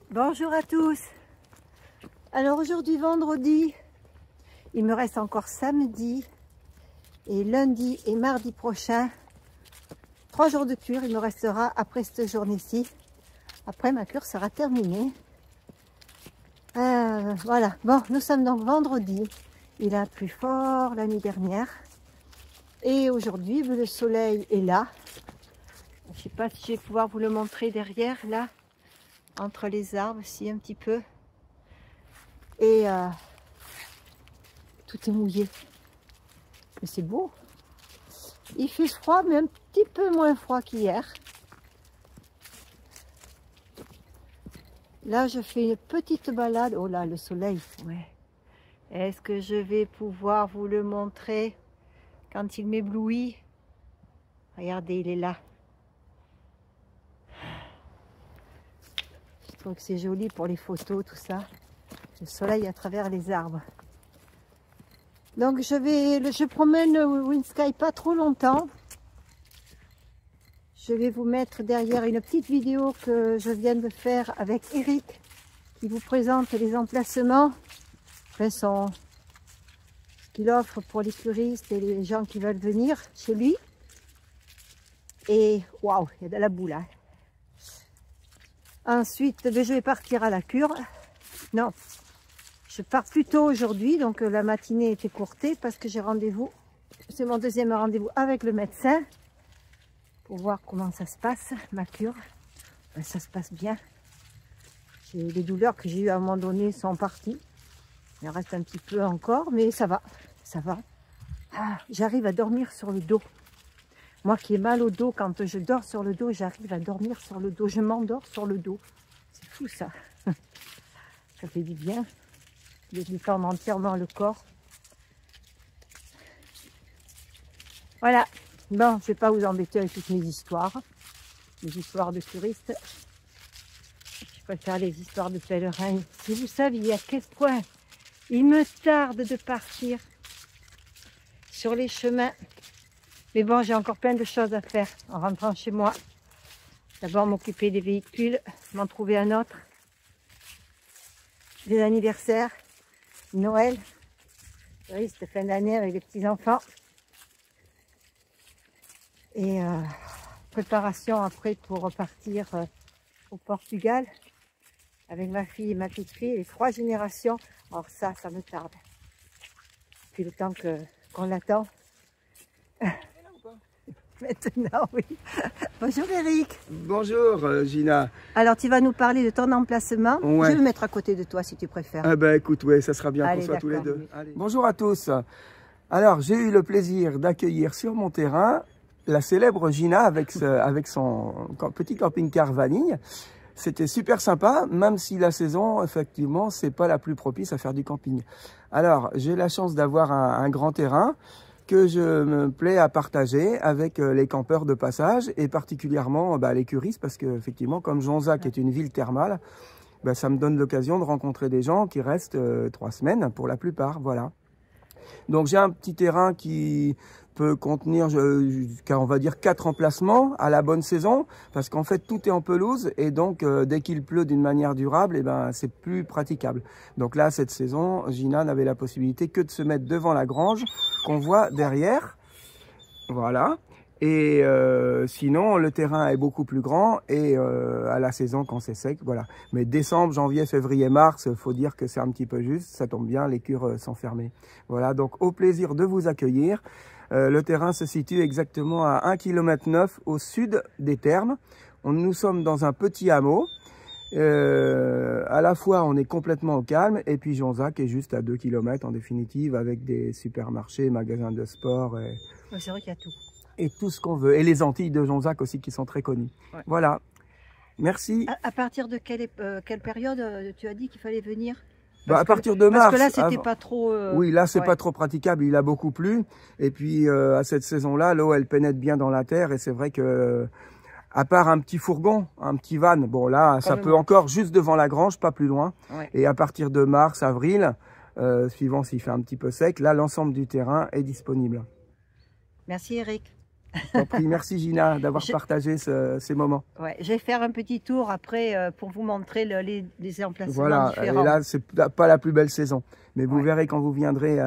Bonjour à tous. Alors aujourd'hui vendredi, il me reste encore samedi et lundi et mardi prochain 3 jours de cure. Il me restera après cette journée-ci. Après ma cure sera terminée. Voilà, bon, nous sommes donc vendredi. Il a plu fort la nuit dernière et aujourd'hui le soleil est là. Je ne sais pas si je vais pouvoir vous le montrer derrière là. Entre les arbres, ici un petit peu. Et tout est mouillé. Mais c'est beau. Il fait froid, mais un petit peu moins froid qu'hier. Là, je fais une petite balade. Oh là, le soleil. Ouais. Est-ce que je vais pouvoir vous le montrer quand il m'éblouit? Regardez, il est là. Je trouve que c'est joli pour les photos, tout ça. Le soleil à travers les arbres. Donc je promène Winsky pas trop longtemps. Je vais vous mettre derrière une petite vidéo que je viens de faire avec Eric, qui vous présente les emplacements, enfin ce qu'il offre pour les touristes et les gens qui veulent venir chez lui. Et waouh, il y a de la boue là. Ensuite, je vais partir à la cure. Non, je pars plus tôt aujourd'hui, donc la matinée est écourtée parce que j'ai rendez-vous. C'est mon deuxième rendez-vous avec le médecin pour voir comment ça se passe, ma cure. Ben, ça se passe bien. Les douleurs que j'ai eues à un moment donné sont parties. Il en reste un petit peu encore, mais ça va, ça va. Ah, j'arrive à dormir sur le dos. Moi qui ai mal au dos, quand je dors sur le dos, j'arrive à dormir sur le dos. Je m'endors sur le dos. C'est fou ça. Ça fait du bien de détendre entièrement le corps. Voilà. Bon, je ne vais pas vous embêter avec toutes mes histoires. Les histoires de touristes. Je préfère les histoires de pèlerins. Si vous saviez à quel point il me tarde de partir sur les chemins. Mais bon, j'ai encore plein de choses à faire en rentrant chez moi. D'abord m'occuper des véhicules, m'en trouver un autre. Des anniversaires, Noël, oui, cette fin d'année avec les petits-enfants. Et préparation après pour repartir au Portugal avec ma fille et ma petite fille, les 3 générations. Alors ça me tarde. Puis le temps qu'on l'attend. Maintenant, oui. Bonjour Eric. Bonjour Gina. Alors tu vas nous parler de ton emplacement. Ouais. Je vais me mettre à côté de toi si tu préfères. Ah ben écoute, ouais, ça sera bien qu'on soit tous les deux. Oui. Allez. Bonjour à tous. Alors j'ai eu le plaisir d'accueillir sur mon terrain la célèbre Gina avec son petit camping-car Vanille. C'était super sympa, même si la saison, effectivement, c'est pas la plus propice à faire du camping. Alors j'ai la chance d'avoir un grand terrain que je me plais à partager avec les campeurs de passage et particulièrement les curistes parce que effectivement comme Jonzac est une ville thermale, ça me donne l'occasion de rencontrer des gens qui restent 3 semaines pour la plupart, voilà. Donc j'ai un petit terrain qui peut contenir, on va dire 4 emplacements à la bonne saison, parce qu'en fait tout est en pelouse et donc dès qu'il pleut d'une manière durable, c'est plus praticable. Donc là, cette saison, Gina n'avait la possibilité que de se mettre devant la grange qu'on voit derrière, voilà. Et sinon, le terrain est beaucoup plus grand et à la saison quand c'est sec, voilà. Mais décembre, janvier, février, mars, faut dire que c'est un petit peu juste, ça tombe bien, les cures sont fermées. Voilà, donc au plaisir de vous accueillir. Le terrain se situe exactement à 1,9 km au sud des thermes. Nous sommes dans un petit hameau. À la fois, on est complètement au calme et puis Jonzac est juste à 2 km en définitive avec des supermarchés, magasins de sport. C'est vrai qu'il y a tout. Et tout ce qu'on veut. Et les Antilles de Jonzac aussi qui sont très connues. Ouais. Voilà. Merci. À partir de quelle période tu as dit qu'il fallait venir? Bah, à partir de mars. Parce que là, c'était pas trop... oui, là, c'est ouais. pas trop praticable. Il a beaucoup plu. Et puis, à cette saison-là, l'eau, elle pénètre bien dans la terre. Et c'est vrai que, à part un petit fourgon, un petit van, bon, là, ça peut encore juste devant la grange, pas plus loin. Ouais. Et à partir de mars, avril, suivant s'il fait un petit peu sec, là, l'ensemble du terrain est disponible. Merci, Eric. Merci Gina d'avoir partagé ces moments. Ouais, je vais faire un petit tour après pour vous montrer les emplacements voilà, différents. Et là, c'est pas la plus belle saison. Mais vous verrez quand vous viendrez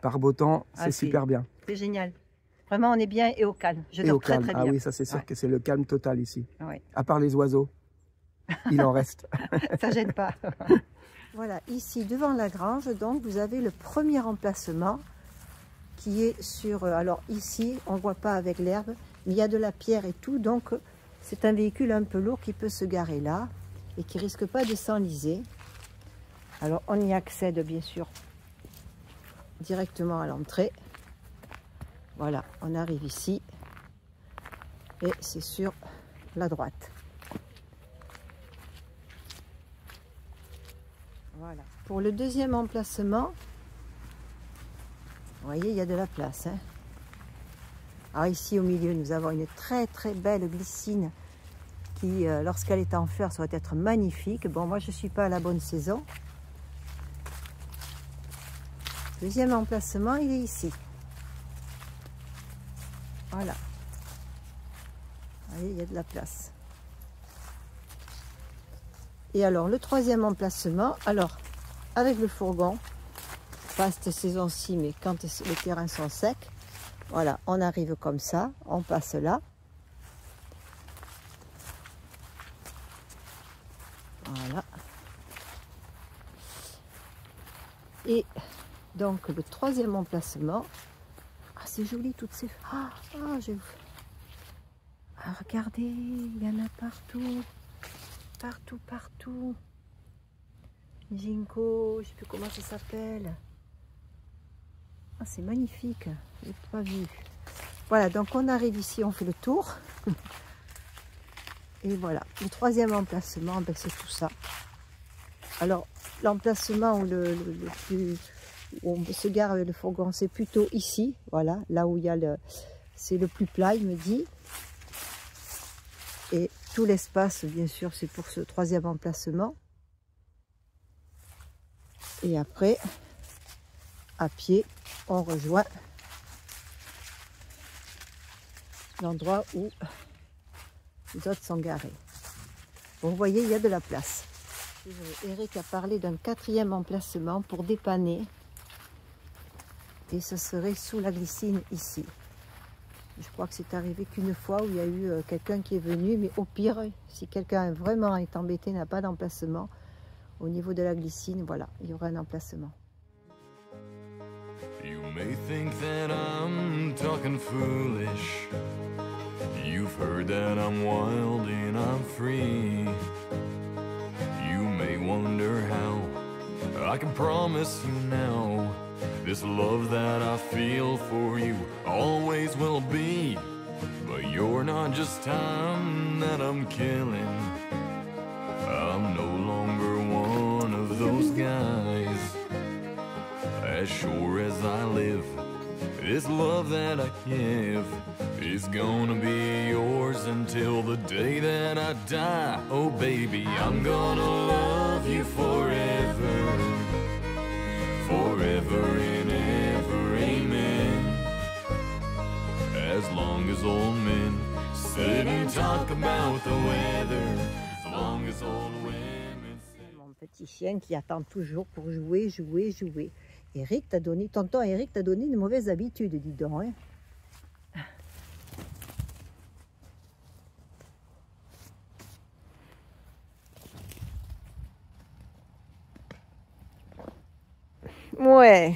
par beau temps, c'est super bien. C'est génial. Vraiment, on est bien et au calme. Je dors très bien. Ah oui, ça c'est sûr que c'est le calme total ici. Ouais. À part les oiseaux, il en reste. Ça ne gêne pas. Voilà, ici devant la grange, donc vous avez le premier emplacement qui est sur... alors ici, on ne voit pas avec l'herbe, mais il y a de la pierre et tout, donc c'est un véhicule un peu lourd qui peut se garer là et qui ne risque pas de s'enliser. Alors on y accède bien sûr directement à l'entrée. Voilà, on arrive ici et c'est sur la droite. Voilà. Pour le deuxième emplacement, vous voyez, il y a de la place. Hein. Alors ici au milieu, nous avons une très très belle glycine qui, lorsqu'elle est en fleurs, ça va être magnifique. Bon, moi je ne suis pas à la bonne saison. Deuxième emplacement, il est ici. Voilà. Vous voyez, il y a de la place. Et alors, le troisième emplacement, alors, avec le fourgon, pas cette saison-ci, mais quand les terrains sont secs, voilà, on arrive comme ça, on passe là. Voilà. Et donc, le troisième emplacement, ah, c'est joli, toutes ces... regardez, il y en a partout. Partout. Ginkgo, je ne sais plus comment ça s'appelle. Ah, c'est magnifique, je n'ai pas vu. Voilà, donc on arrive ici, on fait le tour. Et voilà, le troisième emplacement, ben, c'est tout ça. Alors, l'emplacement où où on se gare avec le fourgon, c'est plutôt ici. Voilà, là où il y a c'est le plus plat, il me dit. Et tout l'espace, bien sûr, c'est pour ce troisième emplacement. Et après, à pied, on rejoint l'endroit où les autres sont garés. Bon, vous voyez, il y a de la place. Eric a parlé d'un quatrième emplacement pour dépanner. Et ce serait sous la glycine ici. Je crois que c'est arrivé qu'une fois où il y a eu quelqu'un qui est venu, mais au pire, si quelqu'un vraiment est embêté, n'a pas d'emplacement, au niveau de la glycine, voilà, il y aura un emplacement. You may think that I'm talking foolish. You've heard that I'm wild and I'm free. You may wonder how I can promise you now. This love that I feel for you always will be. But you're not just time that I'm killing. I'm no longer one of those guys. As sure as I live, this love that I give is gonna be yours until the day that I die. Oh baby, I'm gonna love you forever. Forever and ever, amen. As long as old men sit and talk about the weather, as long as old women sit... Mon petit chien qui attend toujours pour jouer. Eric t'a donné, tonton Eric t'a donné une mauvaise habitude, dis donc. Hein. Ouais.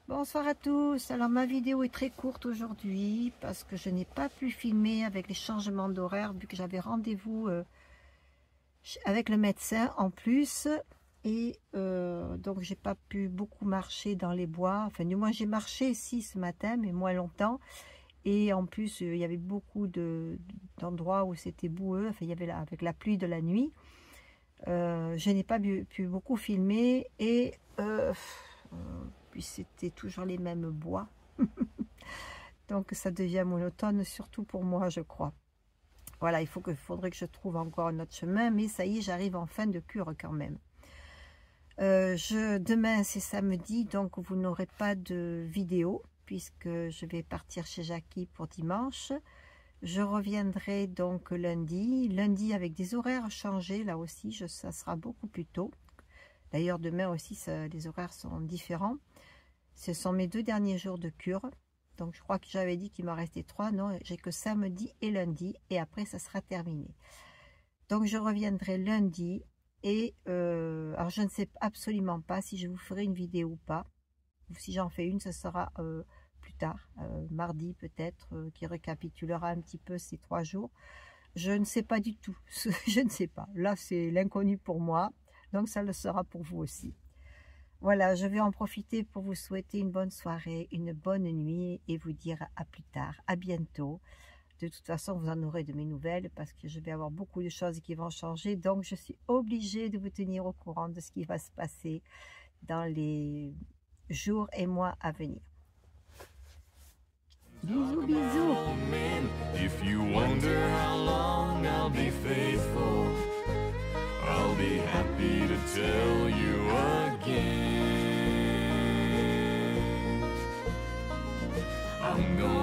Bonsoir à tous. Alors ma vidéo est très courte aujourd'hui parce que je n'ai pas pu filmer avec les changements d'horaire vu que j'avais rendez-vous avec le médecin en plus. Et donc j'ai pas pu beaucoup marcher dans les bois. Enfin du moins j'ai marché ici ce matin mais moins longtemps. Et en plus il y avait beaucoup d'endroits où c'était boueux. Enfin il y avait avec la pluie de la nuit. Je n'ai pas pu beaucoup filmer et puis c'était toujours les mêmes bois. Donc ça devient monotone, surtout pour moi, je crois. Voilà, faudrait que je trouve encore un autre chemin, mais ça y est, j'arrive en fin de cure quand même. Demain, c'est samedi, donc vous n'aurez pas de vidéo, puisque je vais partir chez Jackie pour dimanche. Je reviendrai donc lundi avec des horaires changés, là aussi, ça sera beaucoup plus tôt. D'ailleurs, demain aussi, les horaires sont différents. Ce sont mes 2 derniers jours de cure. Donc, je crois que j'avais dit qu'il m'en restait 3. Non, j'ai que samedi et lundi. Et après, ça sera terminé. Donc, je reviendrai lundi. Et alors, je ne sais absolument pas si je vous ferai une vidéo ou pas. Ou si j'en fais une, ce sera plus tard, mardi peut-être, qui récapitulera un petit peu ces 3 jours. Je ne sais pas du tout. Je ne sais pas. Là, c'est l'inconnu pour moi. Donc, ça le sera pour vous aussi. Voilà, je vais en profiter pour vous souhaiter une bonne soirée, une bonne nuit et vous dire à plus tard, à bientôt. De toute façon, vous en aurez de mes nouvelles parce que je vais avoir beaucoup de choses qui vont changer. Donc, je suis obligée de vous tenir au courant de ce qui va se passer dans les jours et mois à venir. Bisous, bisous. If you wonder how long I'll be faithful, I'll be happy to tell you again. I'm going